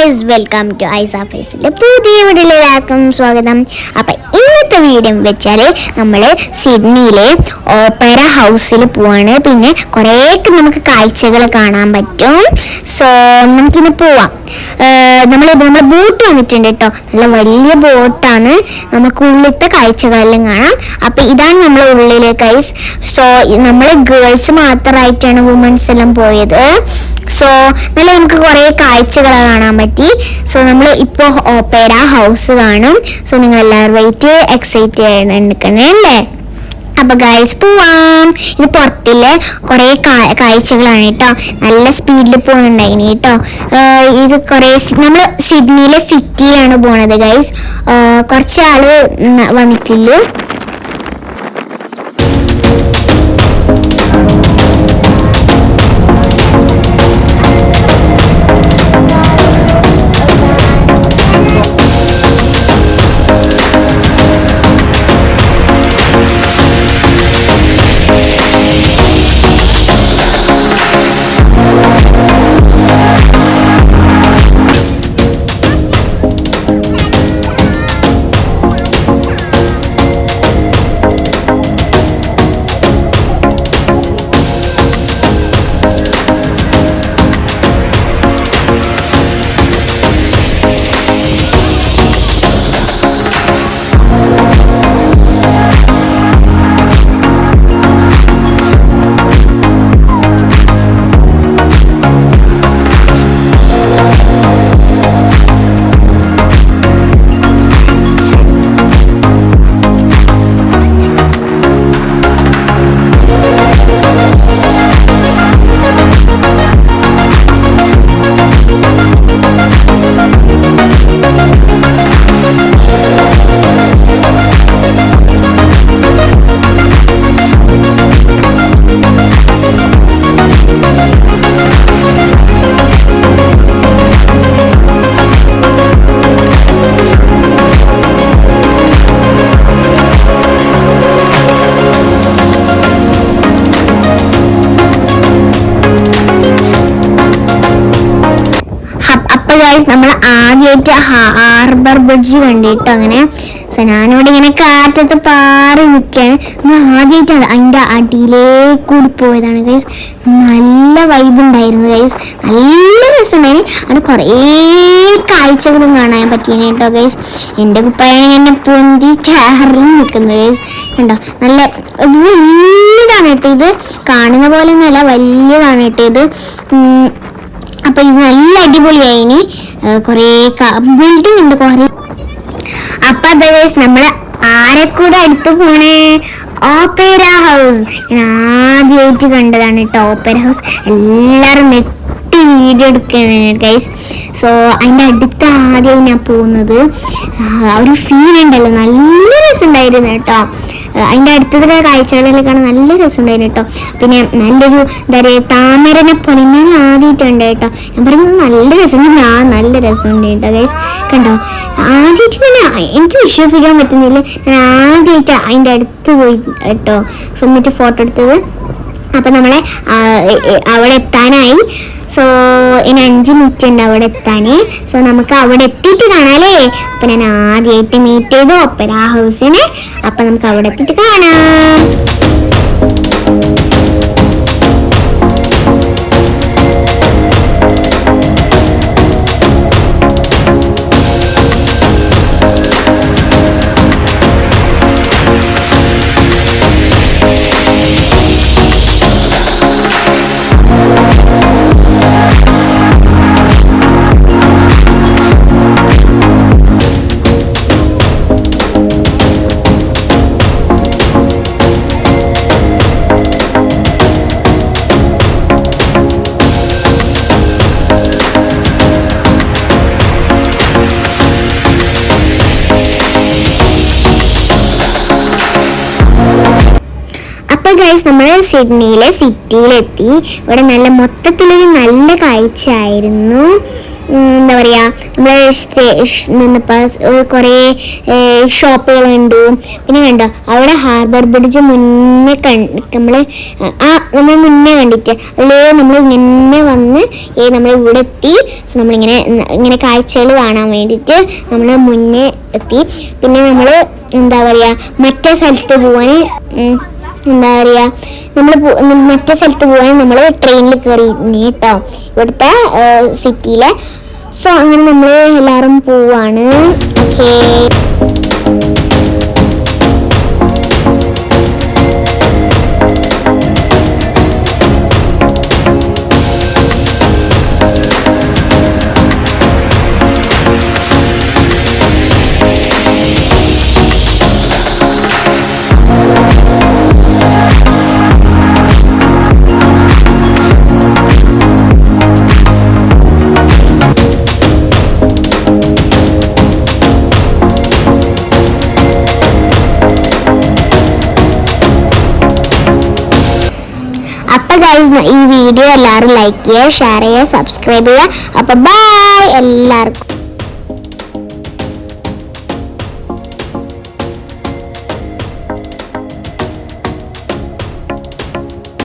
Guys, welcome to ഐസ ഫേസിലെ പുതിയ വീഡിയോയിലേക്കും സ്വാഗതം. അപ്പം ഇന്നത്തെ വീഡിയോ വെച്ചാൽ നമ്മൾ സിഡ്നിയിലെ ഓപ്പറ ഹൗസിൽ പോവാണ്. പിന്നെ കുറേയൊക്കെ നമുക്ക് കാഴ്ചകൾ കാണാൻ പറ്റും. സോ നമുക്കിന്ന് പോവാം. നമ്മൾ ബോട്ട് വന്നിട്ടുണ്ട് കേട്ടോ. നല്ല വലിയ ബോട്ടാണ്. നമുക്ക് ഉള്ളിലത്തെ കാഴ്ചകളെല്ലാം കാണാം. അപ്പം ഇതാണ് നമ്മൾ ഉള്ളിലെ ഗൈസ്. സോ നമ്മൾ ഗേൾസ് മാത്രമായിട്ടാണ് വുമൻസ് എല്ലാം പോയത്. സോ നല്ല നമുക്ക് കുറേ കാഴ്ചകൾ കാണാൻ പറ്റി. സോ നമ്മൾ ഇപ്പോൾ ഓപ്പറ ഹൗസ് കാണും. സോ നിങ്ങൾ എല്ലാവരും എക്സൈറ്റ് ചെയ്യണേ അല്ലേ? അപ്പൊ ഗൈസ് പോവാം. ഇത് പുറത്തിലെ കുറേ കാഴ്ചകളാണ് കേട്ടോ. നല്ല സ്പീഡിൽ പോകുന്നുണ്ടായിന് കേട്ടോ. ഇത് കുറേ നമ്മൾ സിഡ്നിയിലെ സിറ്റിയിലാണ് പോണത് ഗൈസ്. കുറച്ച് ആള് വന്നിട്ടുള്ളൂ. നമ്മൾ ആദ്യമായിട്ട് ഹാർബർ ബ്രിഡ്ജ് കണ്ടിട്ടോ അങ്ങനെ. സോ ഞാനിവിടെ ഇങ്ങനെ കാറ്റത്ത് പാറി നിൽക്കുകയാണ്. നമ്മൾ ആദ്യമായിട്ടാണ് അതിൻ്റെ അടിയിലേക്ക് കൂടി പോയതാണ് ഗൈസ്. നല്ല വൈബ് ഉണ്ടായിരുന്നു ഗൈസ്. നല്ല രസമുണ്ടായിരുന്നു. അവിടെ കുറേ കാഴ്ചകളും കാണാൻ പറ്റിയാണ് കേട്ടോ ഗൈസ്. എൻ്റെ കുപ്പായാണ് എന്നെ പൊന്തി ചാറിൽ നിൽക്കുന്നത് ഗൈസ്. കണ്ടോ, നല്ല വലിയതാണ് കേട്ടോ. ഇത് കാണുന്ന പോലെ ഒന്നുമല്ല, വലിയതാണ് കേട്ടോ ഇത്. അപ്പൊ ഇത് നല്ല അടിപൊളിയായിനി. കുറേ ബിൽഡിംഗ് ഉണ്ട് കുറേ. അപ്പൊ അതേഴ്സ് നമ്മള് ആരെക്കൂടെ അടുത്ത് പോണേ? Opera house. ഞാൻ ആദ്യമായിട്ട് കണ്ടതാണ് കേട്ടോ ഓപ്പറ ഹൗസ്. എല്ലാരും നെട്ടി വീഡിയോ എടുക്കുകയാണ് ഗൈസ്. സോ അതിൻ്റെ അടുത്ത് ആദ്യമായി ഞാൻ പോകുന്നത്. ഒരു ഫീൽ ഉണ്ടല്ലോ, നല്ല രസമുണ്ടായിരുന്നു കേട്ടോ. അതിൻ്റെ അടുത്തതൊക്കെ കാഴ്ചകളെല്ലാം കാണാൻ നല്ല രസമുണ്ടായിരുന്നു കേട്ടോ. പിന്നെ നല്ലൊരു എന്താ പറയുക, താമരനെ പോലെ ഞാൻ ആദ്യമായിട്ടുണ്ട് കേട്ടോ. ഞാൻ പറയുന്നത് നല്ല രസമുണ്ട്. നല്ല രസമുണ്ട് കേട്ടോ ഗൈസ്. കണ്ടോ, ആദ്യമായിട്ട് തന്നെ എനിക്ക് വിശ്വസിക്കാൻ പറ്റുന്നില്ല. ഞാൻ ആദ്യമായിട്ട് അതിൻ്റെ അടുത്ത് പോയി കേട്ടോ എന്നിട്ട് ഫോട്ടോ എടുത്തത്. അപ്പം നമ്മളെ അവിടെ എത്താനായി. സോ ഇനി 5 മിനിറ്റ് ഉണ്ട് അവിടെ എത്താൻ. സോ നമുക്ക് അവിടെ എത്തിയിട്ട് കാണാല്ലേ. അപ്പം ഞാൻ ആദ്യമായിട്ട് മീറ്റ് ചെയ്തു ഓപ്പറ ഹൗസിനെ. അപ്പം നമുക്ക് അവിടെ എത്തിയിട്ട് കാണാം. ഗൈസ് നമ്മൾ സിഡ്നിയിലെ സിറ്റിയിലെത്തി. ഇവിടെ നല്ല മൊത്തത്തിലൊരു നല്ല കാഴ്ചയായിരുന്നു. എന്താ പറയുക, നമ്മൾ നിന്നപ്പോൾ കുറേ ഷോപ്പുകൾ കണ്ടു. പിന്നെ കണ്ടോ അവിടെ ഹാർബർ ബ്രിഡ്ജ് മുന്നേ നമ്മൾ മുന്നേ കണ്ടിട്ട് അതിലേ നമ്മൾ ഇങ്ങനെ വന്ന് നമ്മൾ ഇവിടെ എത്തി. സോ നമ്മളിങ്ങനെ കാഴ്ചകൾ കാണാൻ വേണ്ടിയിട്ട് നമ്മൾ മുന്നേ എത്തി. പിന്നെ നമ്മൾ എന്താ പറയുക മറ്റേ സ്ഥലത്ത് പോകാൻ എന്താ പറയുക മറ്റേ സ്ഥലത്ത് പോകാൻ നമ്മൾ ട്രെയിനിൽ കയറി കേട്ടോ ഇവിടുത്തെ സിറ്റിയിലെ. സോ അങ്ങനെ നമ്മൾ എല്ലാവരും പോവാണ്. ഓക്കേ, അപ്പോൾ ഗൈസ് ഈ വീഡിയോ എല്ലാവരും ലൈക്ക് ചെയ്യുക, ഷെയർ ചെയ്യുക, സബ്സ്ക്രൈബ് ചെയ്യുക. അപ്പോൾ ബൈ എല്ലാവർക്കും.